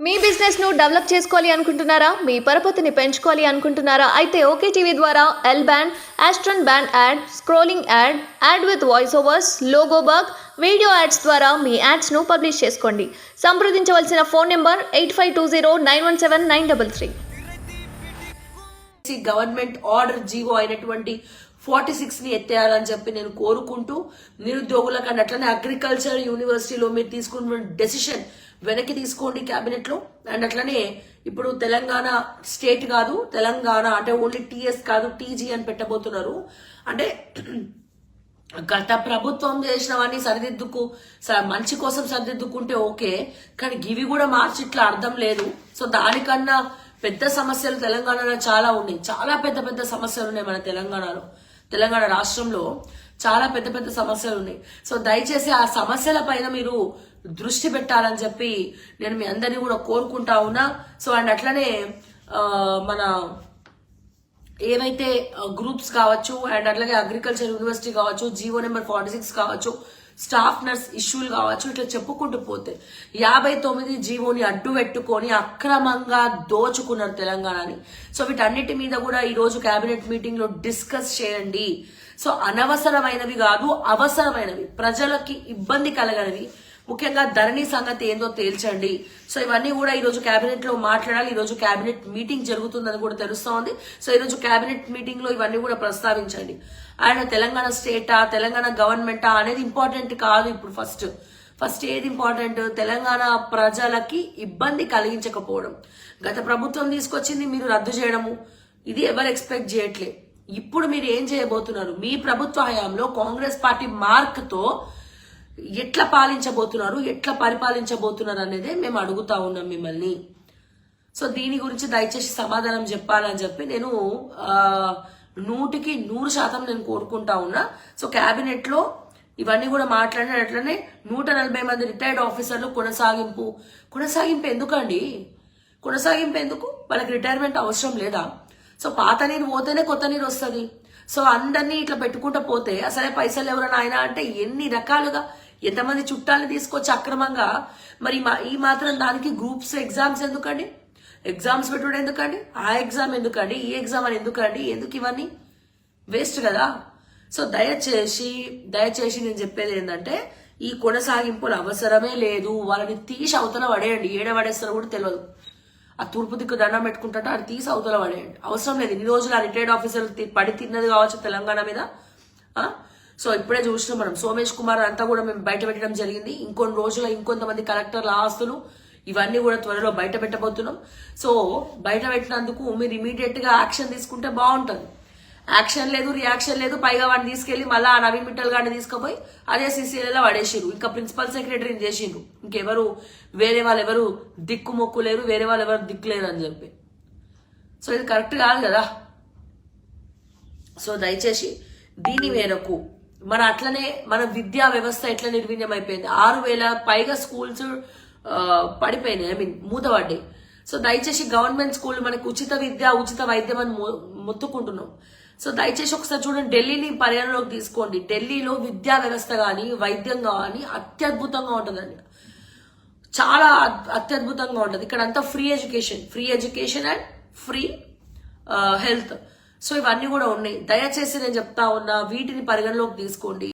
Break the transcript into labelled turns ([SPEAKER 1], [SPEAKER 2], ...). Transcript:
[SPEAKER 1] మీ business ను develop చేసుకోవాలి అనుకుంటున్నారా? మీ పరపతిని పెంచుకోవాలి అనుకుంటున్నారా? అయితే ఓకే టీవీ ద్వారా L band, Aston band ad, scrolling ad, ad with voice overs, logo bug, video ads ద్వారా మీ యాడ్స్ ను పబ్లిష్ చేసుకోండి. సంప్రదించవలసిన phone number 8520917933.
[SPEAKER 2] Government order GO అయినటువంటి 46 ని ఎత్తేయాలని చెప్పి నేను కోరుకుంటూ, నిరుద్యోగులకు అండ్ అట్లనే అగ్రికల్చర్ యూనివర్సిటీలో మీరు తీసుకున్న డెసిషన్ వెనక్కి తీసుకోండి క్యాబినెట్ లో. అండ్ అట్లనే ఇప్పుడు తెలంగాణ స్టేట్ కాదు, తెలంగాణ అంటే ఓన్లీ టీఎస్ కాదు, టీజీ అని పెట్టబోతున్నారు. అంటే గత ప్రభుత్వం చేసినవన్నీ మంచి కోసం సరిదిద్దుకుంటే ఓకే, కానీ గివి కూడా మార్చి ఇట్లా అర్థం లేదు. సో దానికన్నా పెద్ద సమస్యలు తెలంగాణలో చాలా ఉన్నాయి, చాలా పెద్ద పెద్ద సమస్యలు ఉన్నాయి మన తెలంగాణ రాష్ట్రంలో చాలా పెద్ద పెద్ద సమస్యలు ఉన్నాయి. సో దయచేసి ఆ సమస్యల పైన మీరు దృష్టి పెట్టాలని చెప్పి నేను మీ అందరినీ కూడా కోరుకుంటా ఉన్నా. సో అండ్ అట్లనే మన ఏవైతే గ్రూప్స్ కావచ్చు అండ్ అట్లాగే అగ్రికల్చర్ యూనివర్సిటీ కావచ్చు, జీవో నెంబర్ 46 కావచ్చు, స్టాఫ్ నర్స్ ఇష్యూలు కావచ్చు, ఇట్లా చెప్పుకుంటూ పోతే 59 జీవోని అడ్డు పెట్టుకొని అక్రమంగా దోచుకున్నారు తెలంగాణని. సో వీటన్నిటి మీద కూడా ఈ రోజు కేబినెట్ మీటింగ్ లో డిస్కస్ చేయండి. సో అనవసరమైనవి కాదు, అవసరమైనవి, ప్రజలకి ఇబ్బంది కలగనివి, ముఖ్యంగా ధరణి సంగతి ఏందో తేల్చండి. సో ఇవన్నీ కూడా ఈ రోజు కేబినెట్ లో మాట్లాడాలి. ఈ రోజు కేబినెట్ మీటింగ్ జరుగుతుందని కూడా తెలుస్తోంది. సో ఈ రోజు కేబినెట్ మీటింగ్ లో ఇవన్నీ కూడా ప్రస్తావించండి. ఆయన తెలంగాణ స్టేటా, తెలంగాణ గవర్నమెంటా అనేది ఇంపార్టెంట్ కాదు. ఇప్పుడు ఫస్ట్ ఏది ఇంపార్టెంట్, తెలంగాణ ప్రజలకి ఇబ్బంది కలిగించకపోవడం. గత ప్రభుత్వం తీసుకొచ్చింది మీరు రద్దు చేయడము, ఇది ఎవరు ఎక్స్పెక్ట్ చేయట్లే. ఇప్పుడు మీరు ఏం చేయబోతున్నారు? మీ ప్రభుత్వ హయాంలో కాంగ్రెస్ పార్టీ మార్క్ తో ఎట్లా పాలించబోతున్నారు, ఎట్లా పరిపాలించబోతున్నారు అనేదే మేము అడుగుతా ఉన్నాం మిమ్మల్ని. సో దీని గురించి దయచేసి సమాధానం చెప్పాలని చెప్పి నేను 100% నేను కోరుకుంటా ఉన్నా. సో కేబినెట్ లో ఇవన్నీ కూడా మాట్లాడిన అట్లనే 140 మంది రిటైర్డ్ ఆఫీసర్లు కొనసాగింపు ఎందుకండి? కొనసాగింపు ఎందుకు? వాళ్ళకి రిటైర్మెంట్ అవసరం లేదా? సో పాత నీరు పోతేనే కొత్త నీరు వస్తుంది. సో అందరినీ ఇట్లా పెట్టుకుంటూ పోతే అసలే పైసలు ఎవరైనా ఆయన అంటే ఎన్ని రకాలుగా ఎంతమంది చుట్టాలని తీసుకొచ్చి అక్రమంగా, మరి ఈ మాత్రం దానికి గ్రూప్స్ ఎగ్జామ్స్ ఎందుకండి? ఎగ్జామ్స్ పెట్టుడు ఎందుకండి? ఆ ఎగ్జామ్ ఎందుకండి? ఈ ఎగ్జామ్ అని ఎందుకండి? ఎందుకు ఇవన్నీ వేస్ట్ కదా. సో దయచేసి నేను చెప్పేది ఏంటంటే ఈ కొనసాగింపులు అవసరమే లేదు. వాళ్ళని తీసి అవతల పడేయండి. ఏడ పడేస్తారో కూడా తెలియదు. ఆ తూర్పు దిక్కు దండం పెట్టుకుంటా అది తీసి అవతల పడేయండి. అవసరం లేదు. ఇన్ని రోజులు ఆ రిటైర్డ్ ఆఫీసర్లు పడి తిన్నది కావచ్చు తెలంగాణ మీద. సో ఇప్పుడే చూసినాం మనం, సోమేష్ కుమార్ అంతా కూడా మేము బయట పెట్టడం జరిగింది. ఇంకొన్ని రోజుల్లో ఇంకొంతమంది కలెక్టర్ల ఆస్తులు ఇవన్నీ కూడా త్వరలో బయట పెట్టబోతున్నాం. సో బయట పెట్టినందుకు మీరు ఇమీడియట్ గా యాక్షన్ తీసుకుంటే బాగుంటుంది. యాక్షన్ లేదు, రియాక్షన్ లేదు. పైగా వాడిని తీసుకెళ్లి మళ్ళీ ఆ నవీన్ మిట్టల్ గారిని తీసుకుపోయి అదే సీసీఎల్లో పడేసిరు. ఇంకా ప్రిన్సిపల్ సెక్రటరీని చేసిండ్రు. ఇంకెవరు వేరే వాళ్ళు ఎవరు దిక్కు మొక్కు లేరు, వేరే వాళ్ళు ఎవరు దిక్కు లేరు అని చెప్పి. సో ఇది కరెక్ట్ కాదు కదా. సో దయచేసి దీని మేరకు అట్లనే మన విద్యా వ్యవస్థ ఎట్లా నిర్వీర్యం అయిపోయింది. 6,000 పైగా స్కూల్స్ పడిపోయినాయి, మూతపడ్డాయి. సో దయచేసి గవర్నమెంట్ స్కూల్ మనకి ఉచిత విద్య, ఉచిత వైద్యం అని మొత్తుకుంటున్నాం. సో దయచేసి ఒకసారి చూడండి, ఢిల్లీని పరిగణలోకి తీసుకోండి. ఢిల్లీలో విద్యా వ్యవస్థ కానీ వైద్యం కానీ అత్యద్భుతంగా ఉంటుందండి, చాలా అత్యద్భుతంగా ఉంటుంది. ఇక్కడ అంతా free education and free health. So ఇవన్నీ కూడా ఉన్నాయి. దయచేసి నేను చెప్తా ఉన్నా, వీటిని పరిగణలోకి తీసుకోండి.